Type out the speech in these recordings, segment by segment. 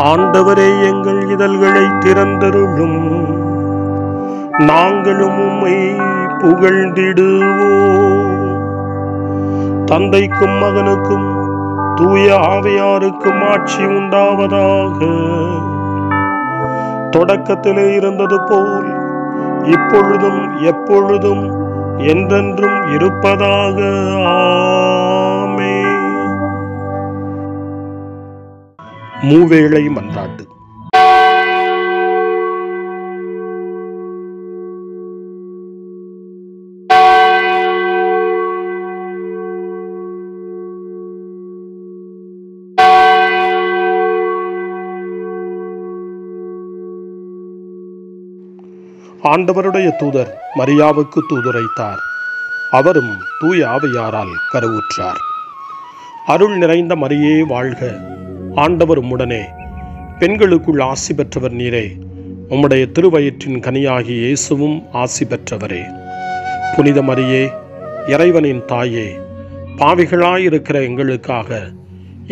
ஆண்டவரே, எங்கள் இதழ்களை திறந்தருளும், நாங்களும் உம்மை புகழ்ந்திடுவோம். தந்தைக்கும் மகனுக்கும் தூய ஆவியாருக்கும் ஆட்சி உண்டாவதாக. தொடக்கத்திலே இருந்தது போல் இப்பொழுதும் எப்பொழுதும் என்றென்றும் இருப்பதாக. ஆமென். மூவேளை மன்றாட்டு. ஆண்டவருடைய தூதர் மரியாவுக்கு தூதுரைத்தார். அவரும் தூய ஆவியாரால் கருவுற்றார். அருள் நிறைந்த மரியே வாழ்க, ஆண்டவர் உம்முடனே, பெண்களுக்குள் ஆசி பெற்றவர் நீரே. உம்முடைய திருவயிற்றின் கனியாகி இயேசுவும் ஆசி பெற்றவரே. புனித மரியே, இறைவனின் தாயே, பாவிகளாயிருக்கிற எங்களுக்காக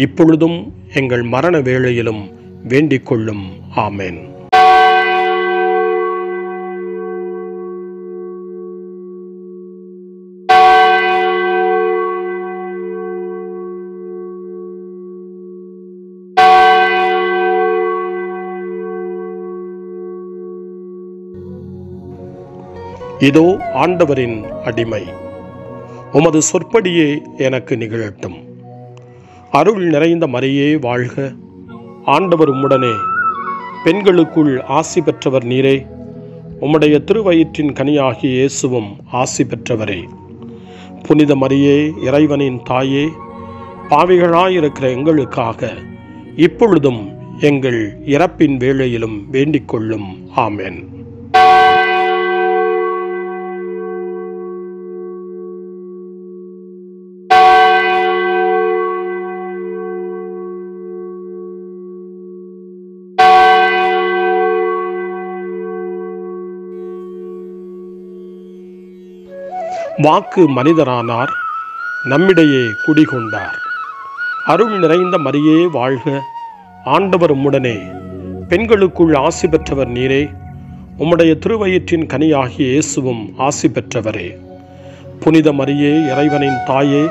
இப்பொழுதும் எங்கள் மரண வேளையிலும் வேண்டிக் கொள்ளும். ஆமென். இதோ ஆண்டவரின் அடிமை, உமது சொற்படியே எனக்கு நிகழட்டும். அருள் நிறைந்த மரியே வாழ்க, ஆண்டவர் உம்முடனே, பெண்களுக்குள் ஆசி பெற்றவர் நீரே. உம்முடைய திருவயிற்றின் கனியாகிய இயேசுவும் ஆசி பெற்றவரே. புனித மரியே, இறைவனின் தாயே, பாவிகளாயிருக்கிற எங்களுக்காக இப்பொழுதும் எங்கள் இறப்பின் வேளையிலும் வேண்டிக் கொள்ளும். ஆமென். வாக்கு மனிதரானார், நம்மிடையே குடிகொண்டார். அருள் நிறைந்த மரியே வாழ்க, ஆண்டவர் உம்முடனே, பெண்களுக்குள் ஆசி பெற்றவர் நீரே. உம்முடைய திருவயிற்றின் கனியாகிய இயேசுவும் ஆசி பெற்றவரே. புனித மரியே, இறைவனின் தாயே,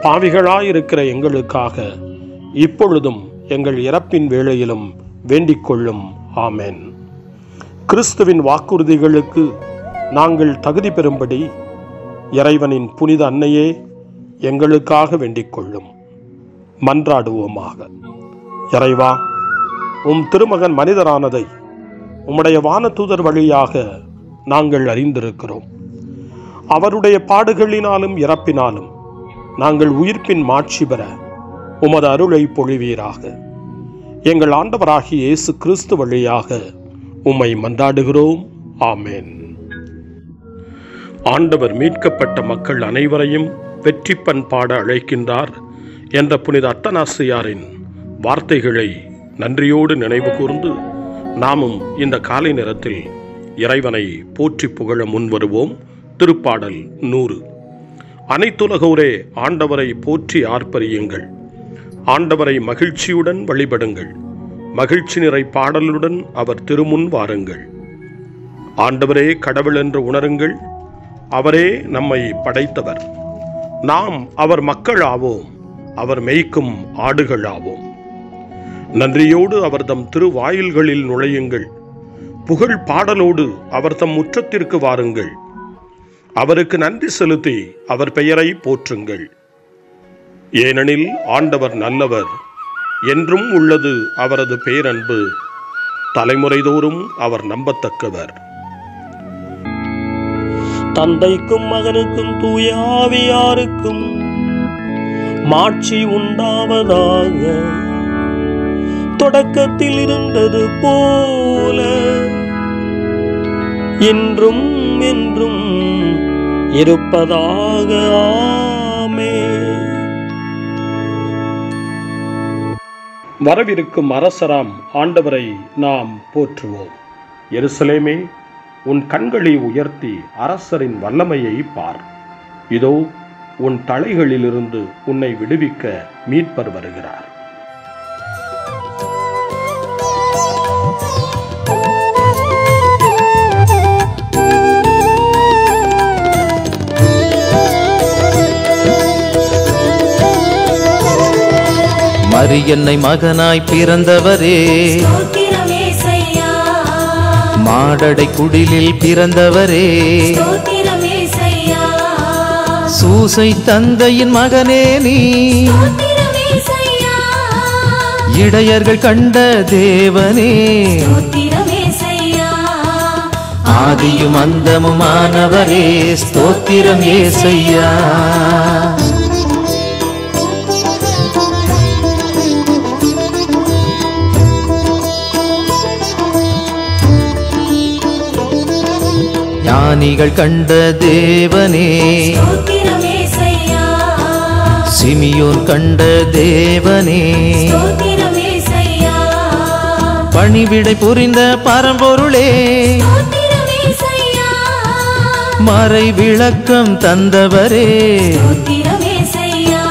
பாவிகளாயிருக்கிற எங்களுக்காக இப்பொழுதும் எங்கள் இறப்பின் வேளையிலும் வேண்டிக் கொள்ளும். ஆமென். கிறிஸ்துவின் வாக்குறுதிகளுக்கு நாங்கள் தகுதி பெறும்படி இறைவனின் புனித அன்னையே, எங்களுக்காக வேண்டிக் கொள்ளும். மன்றாடுவோமாக. இறைவா, உம் திருமகன் மனிதரானதை உம்முடைய வானதூதர் வழியாக நாங்கள் அறிந்திருக்கிறோம். அவருடைய பாடுகளினாலும் இறப்பினாலும் நாங்கள் உயிர்ப்பின் மாட்சி பெற உமது அருளை பொழிவீராக. எங்கள் ஆண்டவராகிய இயேசு கிறிஸ்து வழியாக உம்மை மன்றாடுகிறோம். ஆமென். ஆண்டவர் மீட்கப்பட்ட மக்கள் அனைவரையும் வெற்றி பண்பாட அழைக்கின்றார் என்ற புனித அத்தனாசியாரின் வார்த்தைகளை நன்றியோடு நினைவு கூர்ந்து நாமும் இந்த காலை நேரத்தில் இறைவனை போற்றி புகழ முன்வருவோம். திருப்பாடல் 100. அனைத்துலகோரே ஆண்டவரை போற்றி ஆர்ப்பரியுங்கள். ஆண்டவரை மகிழ்ச்சியுடன் வழிபடுங்கள். மகிழ்ச்சி நிறை பாடலுடன் அவர் திருமுன் வாருங்கள். ஆண்டவரே கடவுள் என்று உணருங்கள். அவரே நம்மை படைத்தவர். நாம் அவர் மக்கள் ஆவோம். அவர் மேய்க்கும் ஆடுகள் ஆவோம். நன்றியோடு அவர் தம் திருவாயில்களில் நுழையுங்கள். புகழ் பாடலோடு அவர் தம் முற்றத்திற்கு வாருங்கள். அவருக்கு நன்றி செலுத்தி அவர் பெயரை போற்றுங்கள். ஏனெனில் ஆண்டவர் நல்லவர், என்றும் உள்ளது அவரது பேரன்பு, தலைமுறைதோறும் அவர் நம்பத்தக்கவர். தந்தைக்கும் மகனுக்கும் தூய ஆவியாருக்கும் மாட்சி உண்டாவதாக. தொடக்கத்தில் இருந்தது போல இன்றும் என்றும் இருப்பதாக. ஆமென். வரவிருக்கும் அரசராம் ஆண்டவரை நாம் போற்றுவோம். எருசலேமே, உன் கண்களை உயர்த்தி அரசரின் வல்லமையை பார். இதோ உன் தலைகளிலிருந்து உன்னை விடுவிக்க மீட்பர் வருகிறார். மரியன்னை மகனாய் பிறந்தவரே, ஸ்தோத்திரம் ஏசையா. மாடடை குடிலில் பிறந்தவரே, ஸ்தோத்திரம் ஏசையா. சூசை தந்தையின் மகனே நீ, ஸ்தோத்திரம் ஏசையா. இடையர்கள் கண்ட தேவனே, ஸ்தோத்திரம் ஏசையா. ஆதியும் அந்தமுமானவரே, ஸ்தோத்திரம் ஏசையா. ஞானிகள் கண்ட தேவனே, ஸ்தோத்திரம் ஏசையா. சிமியோன் கண்ட தேவனே, ஸ்தோத்திரம் ஏசையா. பணிவிடை புரிந்த பரம்பொருளே, ஸ்தோத்திரம் ஏசையா. மறை விளக்கம் தந்தவரே, ஸ்தோத்திரம் ஏசையா.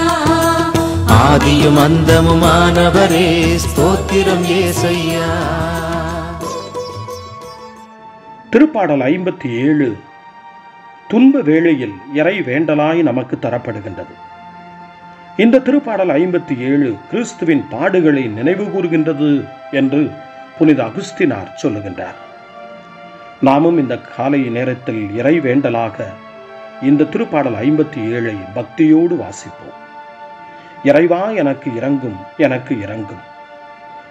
ஆதியும் அந்தமுமானவரே, ஸ்தோத்திரம் ஏசையா. திருப்பாடல் 57 துன்ப வேளையில் இறை வேண்டலாய் நமக்கு தரப்படுகின்றது. இந்த திருப்பாடல் 57 கிறிஸ்துவின் பாடுகளை நினைவு கூறுகின்றது என்று புனித அகுஸ்தினார் சொல்லுகின்றார். நாமும் இந்த காலை நேரத்தில் இறை வேண்டலாக இந்த திருப்பாடல் 57 பக்தியோடு வாசிப்போம். இறைவா, எனக்கு இரங்கும், எனக்கு இரங்கும்.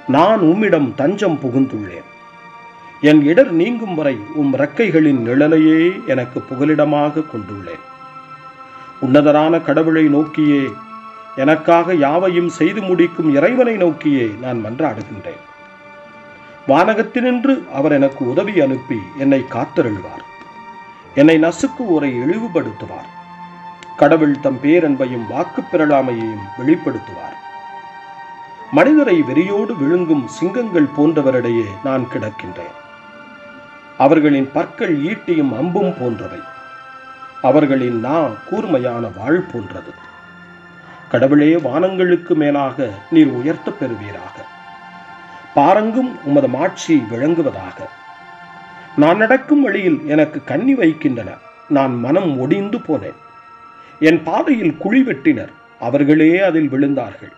நான் உம்மிடம் தஞ்சம் புகுந்துள்ளேன். என் இடர் நீங்கும் வரை உம் இறக்கைகளின் நிழலையே எனக்கு புகலிடமாக கொண்டுள்ளேன். உன்னதரான கடவுளை நோக்கியே, எனக்காக யாவையும் செய்து முடிக்கும் இறைவனை நோக்கியே நான் மன்றாடுகின்றேன். வானகத்தினின்று அவர் எனக்கு உதவி அனுப்பி என்னை காத்தருள்வார். என்னை நசுக்குவோரை இழிவுபடுத்துவார். கடவுள் தம் பேரன்பையும் வாக்கு பெறலாமையையும் வெளிப்படுத்துவார். மனிதரை வெறியோடு விழுங்கும் சிங்கங்கள் போன்றவரிடையே நான் கிடக்கின்றேன். அவர்களின் பற்கள் ஈட்டியும் அம்பும் போன்றவை. அவர்களின் நா கூர்மையான வாழ் போன்றது. கடவுளே, வானங்களுக்கு மேலாக நீர் உயர்த்த பெறுவீராக. பாரங்கும் உமது மாட்சி விளங்குவதாக. நான் நடக்கும் வழியில் எனக்கு கண்ணி வைக்கின்றன. நான் மனம் ஒடிந்து போனேன். என் பாதையில் குழி வெட்டினர். அவர்களே அதில் விழுந்தார்கள்.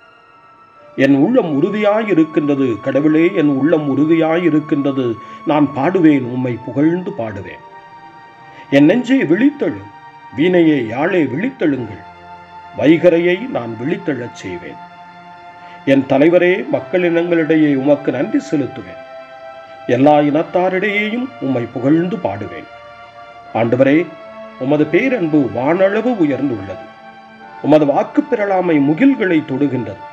என் உள்ளம் உறுதியாயிருக்கின்றது. கடவுளே, என் உள்ளம் உறுதியாயிருக்கின்றது. நான் பாடுவேன், உம்மை புகழ்ந்து பாடுவேன். என் நெஞ்சே விழித்தெழு. வீணையே, யாழே விழித்தெழுங்கள். வைகரையை நான் விழித்தெழச் செய்வேன். என் தலைவரே, மக்களினங்களிடையே உமக்கு நன்றி செலுத்துவேன். எல்லா இனத்தாரிடையேயும் உம்மை புகழ்ந்து பாடுவேன். ஆண்டவரே, உமது பேரன்பு வானளவு உயர்ந்துள்ளது. உமது வாக்கு பெறலாமை முகில்களை தொடுகின்றது.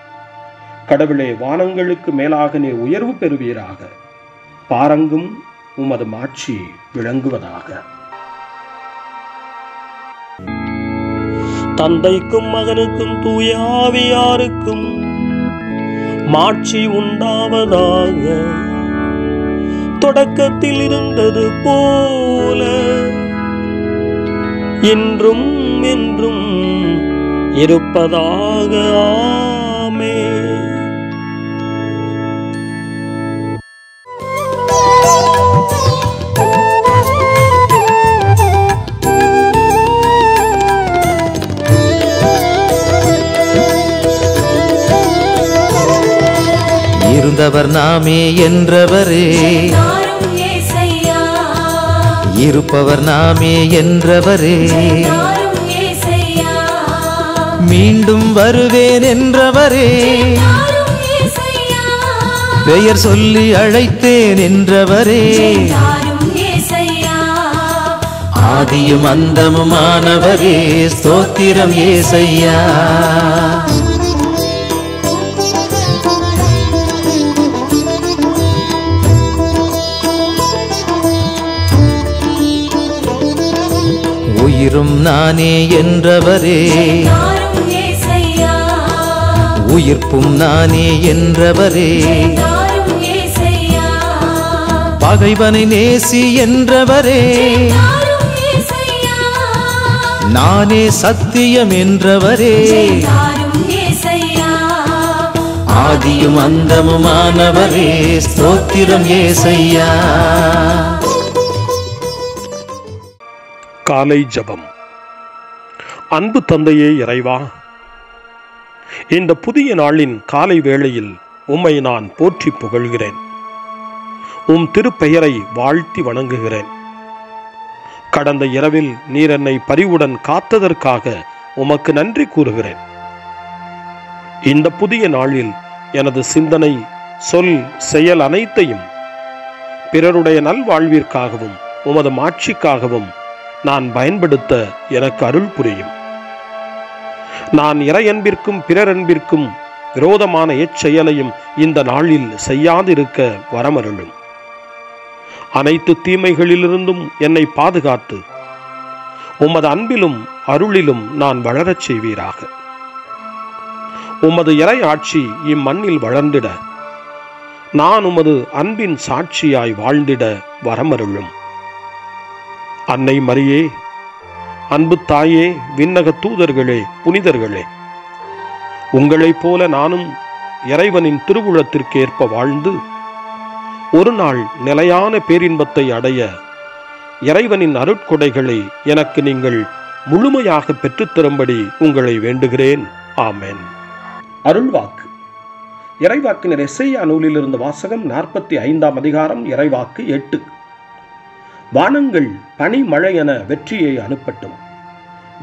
கடவுளே, வானங்களுக்கு மேலாக நீர் உயர்வு பெறுவீராக. பாரங்கும் உமது மாட்சி விளங்குவதாக. தந்தைக்கும் மகனுக்கும் தூய ஆவியாருக்கும் மாட்சி உண்டாவதாக. தொடக்கத்தில் இருந்தது போல இன்றும் என்றும் இருப்பதாக. ஆமென். இருந்தவர் நாமே என்றவரே, இருப்பவர் நாமே என்றவரே, மீண்டும் வருவேன் என்றவரே, பெயர் சொல்லி அழைத்தேன் என்றவரே, ஆதியும் அந்தமுமானவரே, ஸ்தோத்திரம் ஏசையா. உயிரும் நானே என்றவரே, உயிர்ப்பும் நானே என்றவரே, பகைவனை நேசி என்றவரே, நானே சத்தியம் என்றவரே, ஆதியும் அந்தமுமானவரே, ஸ்தோத்திரம் ஏசையா. காலை ஜெபம். அன்பு தந்தையே இறைவா, இந்த புதிய நாளின் காலை வேளையில் உம்மை நான் போற்றி புகழ்கிறேன். உம் திருப்பெயரை வாழ்த்தி வணங்குகிறேன். கடந்த இரவில் நீர் என்னை பரிவுடன் காத்ததற்காக உமக்கு நன்றி கூறுகிறேன். இந்த புதிய நாளில் எனது சிந்தனை, சொல், செயல் அனைத்தையும் பிறருடைய நல்வாழ்விற்காகவும் உமது மாட்சிக்காகவும் நான் பயன்படுத்த எனக்கு அருள் புரியும். நான் இறையன்பிற்கும் பிறரன்பிற்கும் விரோதமான எச்செயலையும் இந்த நாளில் செய்யாதிருக்க வரமருளும். அனைத்து தீமைகளிலிருந்தும் என்னை பாதுகாத்து உமது அன்பிலும் அருளிலும் நான் வளரச் செய்வீராக. உமது இறை ஆட்சி இம்மண்ணில் வளர்ந்திட நான் உமது அன்பின் சாட்சியாய் வாழ்ந்திட வரமருளும். அன்னை மரியே, அன்பு தாயே, விண்ணக தூதர்களே, புனிதர்களே, உங்களைப் போல நானும் இறைவனின் திருவுளத்திற்கு ஏற்ப வாழ்ந்து ஒரு நாள் நிலையான பேரின்பத்தை அடைய இறைவனின் அருட்கொடைகளை எனக்கு நீங்கள் முழுமையாக பெற்றுத்தரும்படி உங்களை வேண்டுகிறேன். ஆமென். அருள்வாக்கு. இறைவாக்கினர் எசையா நூலிலிருந்து வாசகம். 45ஆம் அதிகாரம், இறைவாக்கு 8. வானங்கள் பனி மழை என வெற்றியை அனுப்பட்டும்,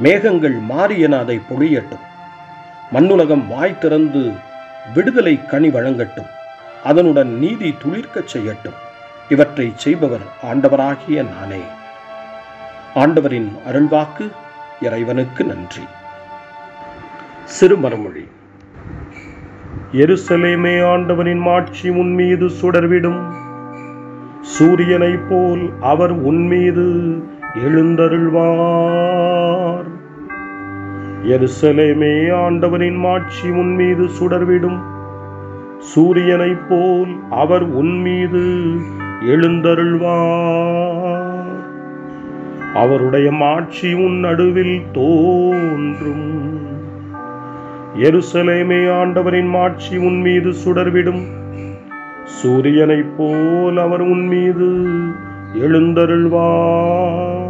மேகங்கள் மாறி என அதை பொழியட்டும். மண்ணுலகம் வாய் திறந்து விடுதலை கனி வழங்கட்டும், அதனுடன் நீதி துளிர்க்கச் செய்யட்டும். இவற்றை செய்பவர் ஆண்டவராகிய நானே. ஆண்டவரின் அருள்வாக்கு. இறைவனுக்கு நன்றி. சிறுமரமொழி. எருசலேமே, ஆண்டவனின் மாட்சி உன்மீது சுடர்விடும். சூரியனை போல் அவர் உன்மீது எழுந்தருள்வார். எருசலேமே, ஆண்டவனின் மாட்சி உன்மீது சுடர்விடும். சூரியனை போல் அவர் உன்மீது எழுந்தருள்வார். அவருடைய மாட்சி உன் நடுவில் தோன்றும். எருசலேமே, ஆண்டவரின் மாட்சி உன்மீது சுடர்விடும். சூரியனை போல் அவர் உன்மீது எழுந்தருள்வார்.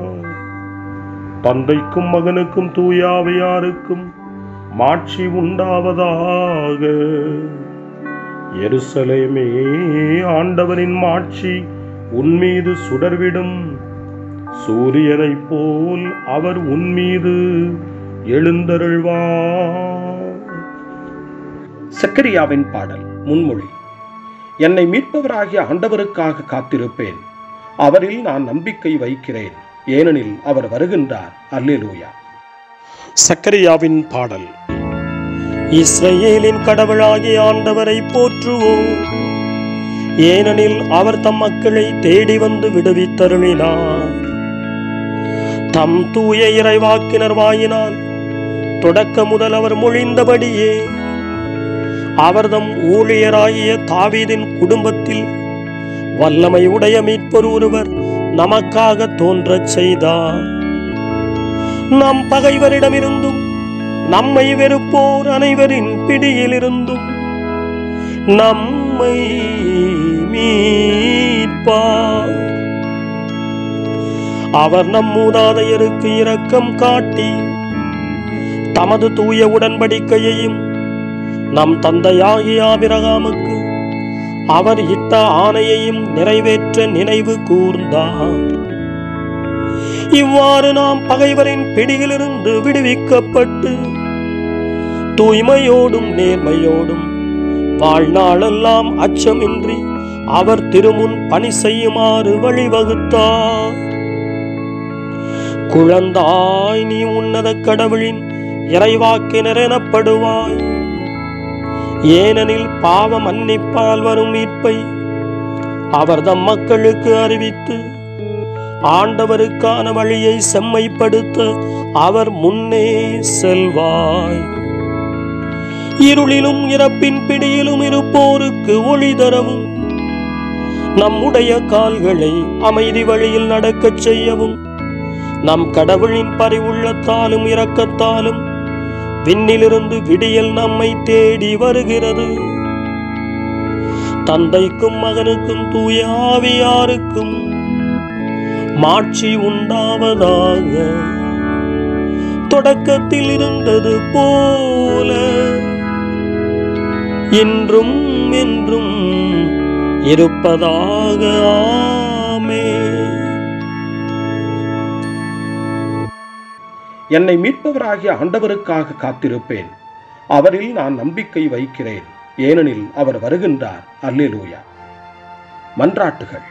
தந்தைக்கும் மகனுக்கும் தூய ஆவியாருக்கும் மாட்சி உண்டாவதாக. எருசலேமே, ஆண்டவரின் மாட்சி உன்மீது சுடர்விடும். சூரியனை போல் அவர் உன்மீது எழுந்தருள்வார். சக்கரியாவின் பாடல். முன்மொழி. என்னை மீட்பவராகிய ஆண்டவருக்காக காத்திருப்பேன். அவரில் நான் நம்பிக்கை வைக்கிறேன், ஏனெனில் அவர் வருகின்றார். அல்லேலூயா. சக்கரியாவின் பாடல். இஸ்ரவேலின் கடவுளாகிய ஆண்டவரை போற்றுவோம், ஏனெனில் அவர் தம் மக்களை தேடி வந்து விடுவித்தருளினார். தம் தூய இறைவாக்கினர் வாயினால் தொடக்க முதல் அவர் மொழிந்தபடியே அவர்தம் ஊழியராகிய தாவீதின் குடும்பத்தில் வல்லமை உடைய மீட்பர் ஒருவர் நமக்காக தோன்றச் செய்தார். நம் பகைவரிடமிருந்தும் நம்மை வெறுப்போர் அனைவரின் பிடியிலிருந்தும் நம்மை மீட்பார். அவர் நம் மூதாதையருக்கு இரக்கம் காட்டி தமது தூய உடன்படிக்கையையும் நம் தந்தையாகிய ஆபிரகாமுக்கு அவர் இட்ட ஆணையையும் நிறைவேற்ற நினைவு கூர்ந்தார். இவ்வாறு நாம் பகைவரின் பிடியிலிருந்து விடுவிக்கப்பட்டு தூய்மையோடும் நேர்மையோடும் வாழ்நாளெல்லாம் அச்சமின்றி அவர் திருமுன் பணி செய்யுமாறு வழிவகுத்தார். குழந்தாய், நீ உன்னத கடவுளின் இறைவாக்கினர் எனப்படுவாய், ஏனெனில் பாவ மன்னிப்பால் வரும் மீட்பை அவர் தம் மக்களுக்கு அறிவித்து ஆண்டவருக்கான வழியை செம்மைப்படுத்த அவர் முன்னே செல்வாய். இருளிலும் இறப்பின் பிடியிலும் இருப்போருக்கு ஒளி தரவும் நம்முடைய கால்களை அமைதி வழியில் நடக்கச் செய்யவும் நம் கடவுளின் பரிவுள்ளத்தாலும் இரக்கத்தாலும் விண்ணிலிருந்து விடியல் நம்மை தேடி வருகிறது. தந்தைக்கும் மகனுக்கும் தூய ஆவியாருக்கும் மாட்சி உண்டாவதாக. தொடக்கத்தில் இருந்தது போல இன்றும் என்றும் இருப்பதாக. ஆமென். என்னை மீட்பவராகிய ஆண்டவருக்காக காத்திருப்பேன். அவரில் நான் நம்பிக்கை வைக்கிறேன், ஏனெனில் அவர் வருகின்றார். அல்லேலூயா. மன்றாட்டுகள்.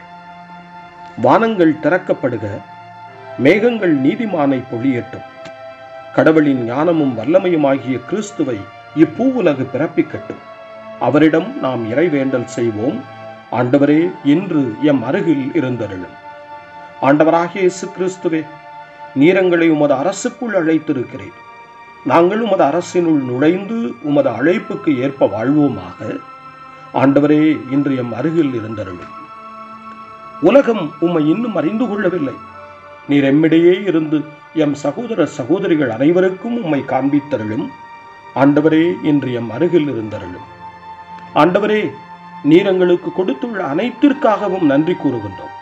வானங்கள் திறக்கப்படுக, மேகங்கள் நீதிமானை பொழியட்டும். கடவுளின் ஞானமும் வல்லமையுமாகிய கிறிஸ்துவை இப்பூவுலகு பிறப்பிக்கட்டும். அவரிடம் நாம் இறைவேண்டல் செய்வோம். ஆண்டவரே, இன்று எம் அருகில் இருந்தருளும். ஆண்டவராகிய இயேசு கிறிஸ்துவே, நீரங்களை உமது அரசுக்குள் அழைத்திருக்கிறேன். நாங்கள் உமது அரசினுள் நுழைந்து உமது அழைப்புக்கு ஏற்ப வாழ்வோமாக. ஆண்டவரே, இன்று எம் அருகில் இருந்தருளும். உலகம் உம்மை இன்னும் அறிந்து கொள்ளவில்லை. நீர் எம்மிடையே இருந்து எம் சகோதர சகோதரிகள் அனைவருக்கும் உம்மை காண்பித்தருளும். ஆண்டவரே, இன்று எம் அருகில் இருந்தருளும். ஆண்டவரே, நீர் எங்களுக்கு கொடுத்துள்ள அனைத்திற்காகவும் நன்றி கூறுகின்றோம்.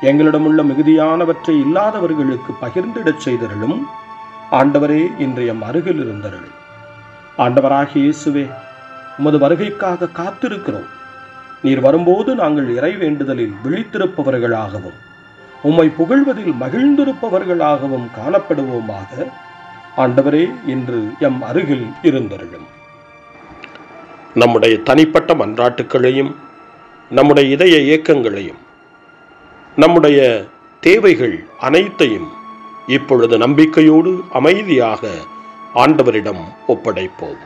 எங்களிடமுள்ள மிகுதியானவற்றை இல்லாதவர்களுக்கு பகிர்ந்திடச் செய்தருளும். ஆண்டவரே, இன்று எம் அருகில் இருந்தருளும். ஆண்டவராகிய இயேசுவே, உமது வருகைக்காக காத்திருக்கிறோம். நீர் வரும்போது நாங்கள் இறை வேண்டுதலில் விழித்திருப்பவர்களாகவும் உம்மை புகழ்வதில் மகிழ்ந்திருப்பவர்களாகவும் காணப்படுவோமாக. ஆண்டவரே, இன்று எம் அருகில் இருந்தருளும். நம்முடைய தனிப்பட்ட மன்றாட்டுக்களையும் நம்முடைய இதய இயக்கங்களையும் நம்முடைய தேவைகள் அனைத்தையும் இப்பொழுது நம்பிக்கையோடு அமைதியாக ஆண்டவரிடம் ஒப்படைப்போம்.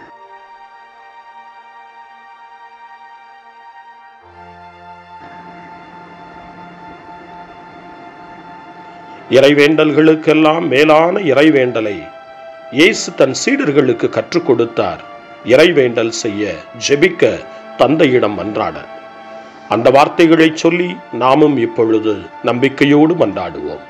இறைவேண்டல்களுக்கெல்லாம் மேலான இறைவேண்டலை இயேசு தன் சீடர்களுக்கு கற்றுக் கொடுத்தார். இறைவேண்டல் செய்ய, ஜெபிக்க, தந்தையிடம் மன்றாட. அந்த வார்த்தைகளை சொல்லி நாமும் இப்பொழுது நம்பிக்கையோடு மன்றாடுவோம்.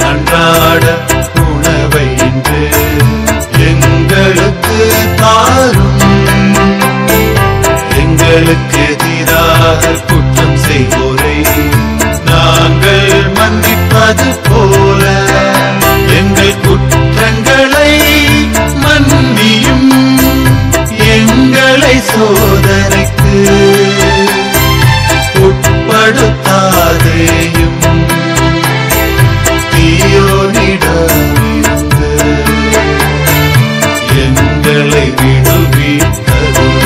அன்றாட உணவை இன்று எங்களுக்கு தாரும். எங்களுக்கு எதிராக குற்றம் செய்வோரை நாங்கள் மன்னிப்பது போல எங்கள் குற்றங்களை மன்னியும். எங்களை சோதனைக்கு உட்படுத்தாதேயும். எங்களை விடுவித்தரும்.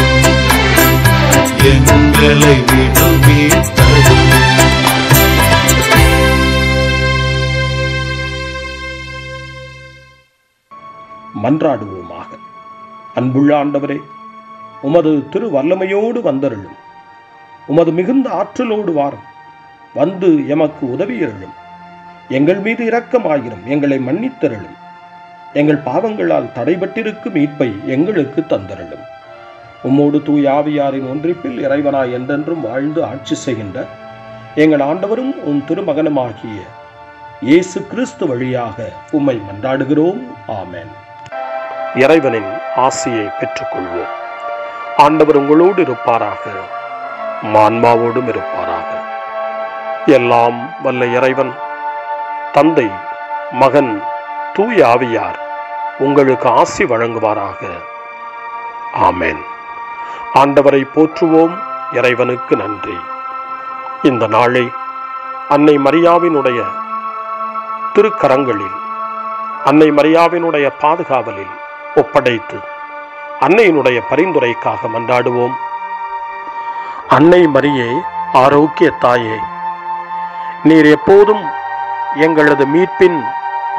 எங்களை விடுவித்தரும். மன்றாடுவோமாக. அன்புள்ள ஆண்டவரே, உமது திரு வல்லமையோடு வந்தருளும். உமது மிகுந்த ஆற்றலோடு வாரும். வந்து எமக்கு உதவியருளும். எங்கள் மீது இரக்கமாயிரும். எங்களை மன்னித்தருளும். எங்கள் பாவங்களால் தடைபட்டிருக்கும் மீட்பை எங்களுக்கு தந்தருளும். உம்மோடு தூய ஆவியாரின் ஒன்றிப்பில் இறைவனாய் என்றென்றும் வாழ்ந்து ஆட்சி செய்கின்ற எங்கள் ஆண்டவரும் உம் திருமகனுமாகிய இயேசு கிறிஸ்து வழியாக உம்மை மன்றாடுகிறோம். ஆமென். இறைவனின் ஆசியை பெற்றுக்கொள்வோம். ஆண்டவர் உங்களோடு இருப்பாராக, ஆன்மாவோடும் இருப்பாராக. எல்லாம் வல்ல இறைவன் தந்தை, மகன், தூய ஆவியார் உங்களுக்கு ஆசி வழங்குவாராக. ஆமென். ஆண்டவரை போற்றுவோம். இறைவனுக்கு நன்றி. இந்த நாளை அன்னை மரியாவினுடைய திருக்கரங்களில், அன்னை மரியாவினுடைய பாதுகாவலில் ஒப்படைத்து அன்னையினுடைய பரிந்துரைக்காக மன்றாடுவோம். அன்னை மரியே, ஆரோக்கிய தாயே, நீர் எப்போதும் எங்களது மீட்பின்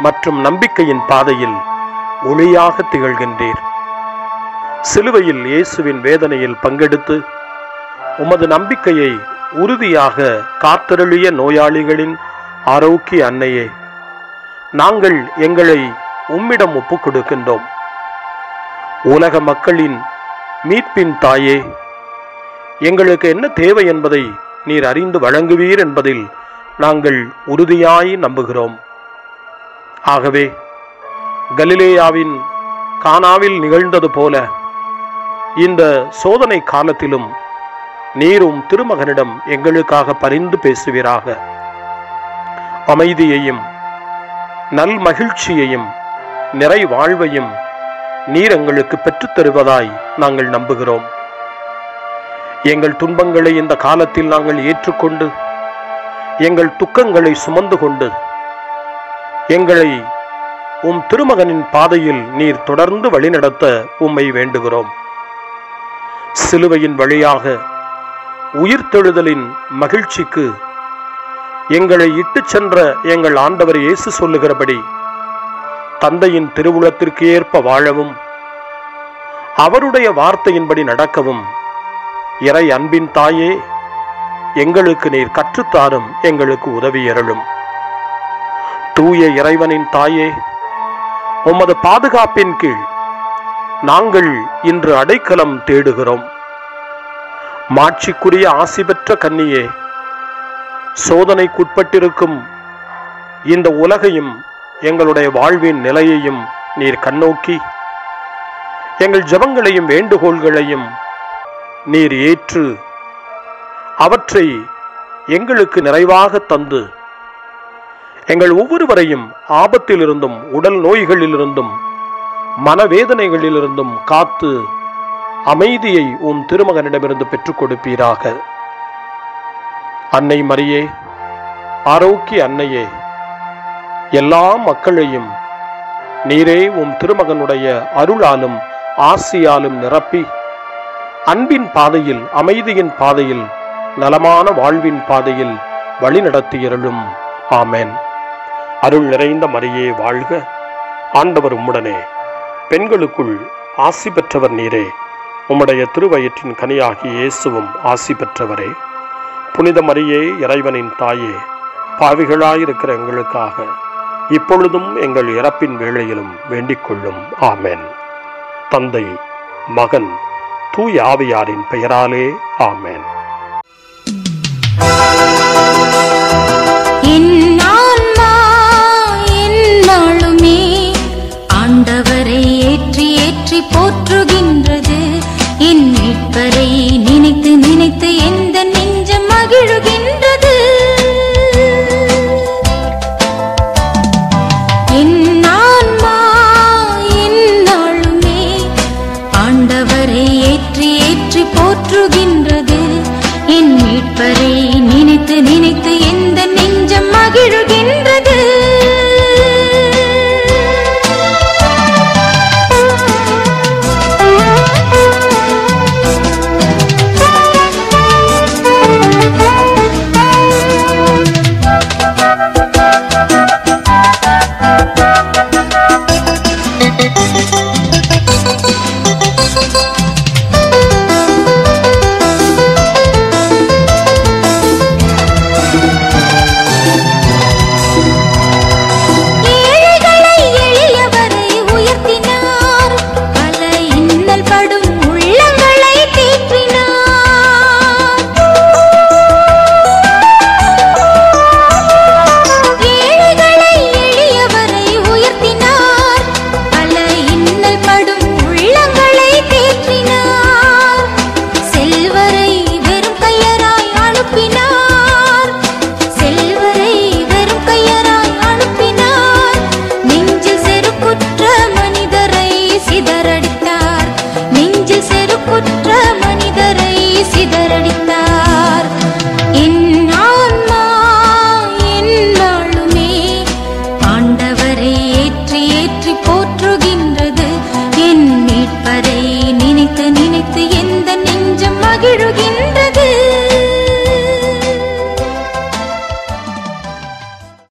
மற்றும் நம்பிக்கையின் பாதையில் ஒளியாக திகழ்கின்றீர். சிலுவையில் இயேசுவின் வேதனையில் பங்கெடுத்து உமது நம்பிக்கையை உறுதியாக காத்தருளிய நோயாளிகளின் ஆரோக்கிய அன்னையே, நாங்கள் எங்களை உம்மிடம் ஒப்புக் கொடுக்கின்றோம். உலக மக்களின் மீட்பின் தாயே, எங்களுக்கு என்ன தேவை என்பதை நீர் அறிந்து வழங்குவீர் என்பதில் நாங்கள் உறுதியாய் நம்புகிறோம். ஆகவே கலிலேயாவின் கானாவில் நிகழ்ந்தது போல இந்த சோதனை காலத்திலும் நீரும் திருமகனிடம் எங்களுக்காக பரிந்து பேசுவீராக. அமைதியையும் நல் மகிழ்ச்சியையும் நிறை வாழ்வையும் நீர் எங்களுக்கு பெற்றுத் தருவதாய் நாங்கள் நம்புகிறோம். எங்கள் துன்பங்களை இந்த காலத்தில் நாங்கள் ஏற்றுக்கொண்டு எங்கள் துக்கங்களை சுமந்து கொண்டு எங்களை உம் திருமகனின் பாதையில் நீர் தொடர்ந்து வழிநடத்த உம்மை வேண்டுகிறோம். சிலுவையின் வழியாக உயிர்த்தெழுதலின் மகிழ்ச்சிக்கு எங்களை இட்டுச் சென்ற எங்கள் ஆண்டவர் இயேசு சொல்லுகிறபடி தந்தையின் திருவுளத்திற்கு ஏற்ப வாழவும் அவருடைய வார்த்தையின்படி நடக்கவும் இறை அன்பின் தாயே, எங்களுக்கு நீர் கற்றுத்தாரும், எங்களுக்கு உதவி அருளும். தூய இறைவனின் தாயே, உமது பாதுகாப்பின் கீழ் நாங்கள் இன்று அடைக்கலம் தேடுகிறோம். மாட்சிக்குரிய ஆசி பெற்ற கன்னியே, சோதனைக்குட்பட்டிருக்கும் இந்த உலகையும் எங்களுடைய வாழ்வின் நிலையையும் நீர் கண்ணோக்கி எங்கள் ஜெபங்களையும் வேண்டுகோள்களையும் நீர் ஏற்று அவற்றை எங்களுக்கு நிறைவாக தந்து எங்கள் ஒவ்வொருவரையும் ஆபத்திலிருந்தும் உடல் நோய்களிலிருந்தும் மனவேதனைகளிலிருந்தும் காத்து அமைதியை உம் திருமகனிடமிருந்து பெற்றுக் கொடுப்பீராக. அன்னை மரியே, ஆரோக்கிய அன்னையே, எல்லா மக்களையும் நீரே உம் திருமகனுடைய அருளாலும் ஆசியாலும் நிரப்பி அன்பின் பாதையில், அமைதியின் பாதையில், நலமான வாழ்வின் பாதையில் வழிநடத்தியருளும். ஆமென். அருள் நிறைந்த மரியே வாழ்க, ஆண்டவர் உம்முடனே, பெண்களுக்குள் ஆசி பெற்றவர் நீரே, உம்முடைய திருவயிற்றின் கனியாகிய இயேசுவும் ஆசி பெற்றவரே. புனித மரியே, இறைவனின் தாயே, பாவிகளாயிருக்கிற எங்களுக்காக இப்பொழுதும் எங்கள் இறப்பின் வேளையிலும் வேண்டிக் கொள்ளும். ஆமென். தந்தை, மகன், தூய ஆவியாரின் பெயராலே ஆமென்.